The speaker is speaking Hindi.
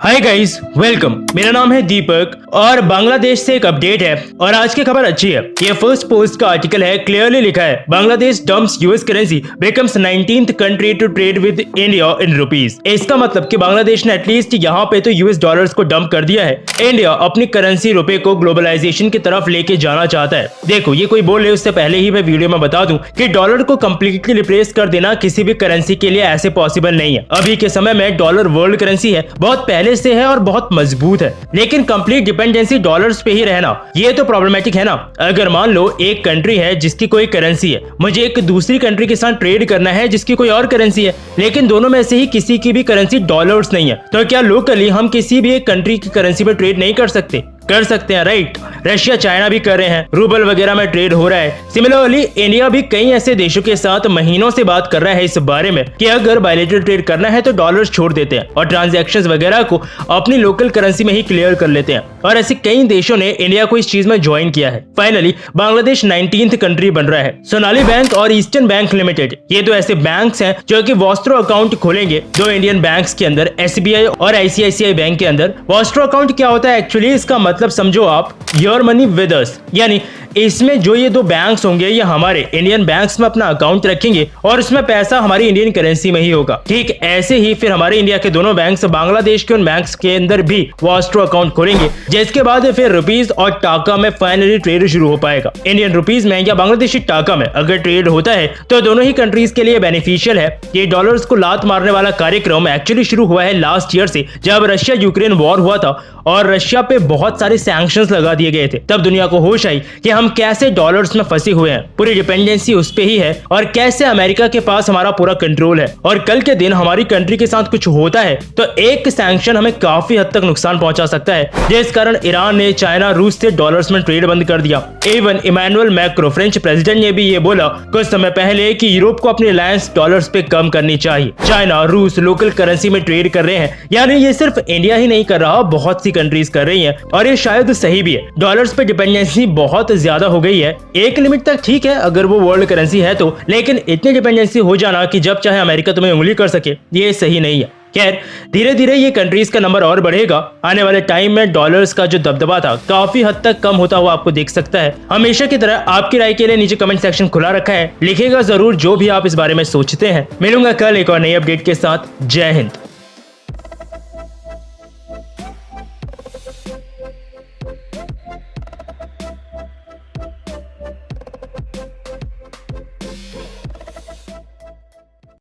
Hi guys, welcome. मेरा नाम है दीपक और बांग्लादेश से एक अपडेट है और आज की खबर अच्छी है। ये फर्स्ट पोस्ट का आर्टिकल है, क्लियरली लिखा है Bangladesh dumps US currency becomes 19th country to trade with India in rupees. इसका मतलब कि बांग्लादेश ने एटलीस्ट यहाँ पे तो यूएस डॉलर्स को डंप कर दिया है। इंडिया अपनी करेंसी रुपए को ग्लोबलाइजेशन की तरफ लेके जाना चाहता है। देखो, ये कोई बोल रहे उससे पहले ही मैं वीडियो में बता दूं कि डॉलर को कम्प्लीटली रिप्लेस कर देना किसी भी करेंसी के लिए ऐसे पॉसिबल नहीं है। अभी के समय में डॉलर वर्ल्ड करेंसी है, बहुत पहले से है और बहुत मजबूत है, लेकिन कंप्लीट डिपेंडेंसी डॉलर्स पे ही रहना ये तो प्रॉब्लमेटिक है ना। अगर मान लो एक कंट्री है जिसकी कोई करेंसी है, मुझे एक दूसरी कंट्री के साथ ट्रेड करना है जिसकी कोई और करेंसी है, लेकिन दोनों में से ही किसी की भी करेंसी डॉलर्स नहीं है, तो क्या लोकली हम किसी भी एक कंट्री की करेंसी पे ट्रेड नहीं कर सकते? कर सकते हैं, राइट। रशिया चाइना भी कर रहे हैं, रूबल वगैरह में ट्रेड हो रहा है। सिमिलरली इंडिया भी कई ऐसे देशों के साथ महीनों से बात कर रहा है इस बारे में कि अगर बायलैटरल ट्रेड करना है तो डॉलर्स छोड़ देते हैं और ट्रांजैक्शंस वगैरह को अपनी लोकल करेंसी में ही क्लियर कर लेते हैं। और ऐसे कई देशों ने इंडिया को इस चीज में ज्वाइन किया है। फाइनली बांग्लादेश 19th कंट्री बन रहा है। सोनाली बैंक और ईस्टर्न बैंक लिमिटेड, ये तो ऐसे बैंक्स हैं जो कि वॉस्ट्रो अकाउंट खोलेंगे दो इंडियन बैंक्स के अंदर, एसबीआई और आईसीआईसीआई बैंक के अंदर। वॉस्ट्रो अकाउंट क्या होता है एक्चुअली? इसका मतलब समझो आप, योर मनी विद अस, यानी इसमें जो ये दो बैंक्स होंगे ये हमारे इंडियन बैंक्स में अपना अकाउंट रखेंगे और उसमें पैसा हमारी इंडियन करेंसी में ही होगा। ठीक ऐसे ही फिर हमारे इंडिया के दोनों बैंक्स बांग्लादेश के उन बैंक्स के अंदर भी वॉस्ट्रो अकाउंट खोलेंगे, जिसके बाद फिर रुपीज और टाका में फाइनली ट्रेड शुरू हो पाएगा। इंडियन रुपीज में या बांग्लादेशी टाका में अगर ट्रेड होता है तो दोनों ही कंट्रीज के लिए बेनिफिशियल है। ये डॉलर्स को लात मारने वाला कार्यक्रम एक्चुअली शुरू हुआ है लास्ट ईयर से, जब रशिया यूक्रेन वॉर हुआ था और रशिया पे बहुत सारे सैंक्शंस लगा दिए गए थे। तब दुनिया को होश आई कि हम कैसे डॉलर्स में फंसे हुए हैं, पूरी डिपेंडेंसी उस पे ही है और कैसे अमेरिका के पास हमारा पूरा कंट्रोल है। और कल के दिन हमारी कंट्री के साथ कुछ होता है तो एक सैंक्शन हमें काफी हद तक नुकसान पहुंचा सकता है, जिस कारण ईरान ने चाइना रूस से डॉलर्स में ट्रेड बंद कर दिया। Even Emmanuel Macron French president ने भी ये बोला कुछ समय पहले कि यूरोप को अपनी रिलायंस डॉलर्स पे कम करनी चाहिए। चाइना रूस लोकल करेंसी में ट्रेड कर रहे हैं, यानी ये सिर्फ इंडिया ही नहीं कर रहा, बहुत सी कंट्रीज कर रही हैं और ये शायद सही भी है। डॉलर्स पे डिपेंडेंसी बहुत ज्यादा हो गई है। एक लिमिट तक ठीक है अगर वो वर्ल्ड करेंसी है तो, लेकिन इतनी डिपेंडेंसी हो जाना कि जब चाहे अमेरिका तुम्हें उंगली कर सके, ये सही नहीं है। खैर, धीरे धीरे ये कंट्रीज का नंबर और बढ़ेगा। आने वाले टाइम में डॉलर्स का जो दबदबा था काफी हद तक कम होता हुआ आपको देख सकता है। हमेशा की तरह आपकी राय के लिए नीचे कमेंट सेक्शन खुला रखा है, लिखिएगा जरूर जो भी आप इस बारे में सोचते हैं। मिलूंगा कल एक और नई अपडेट के साथ। जय हिंद।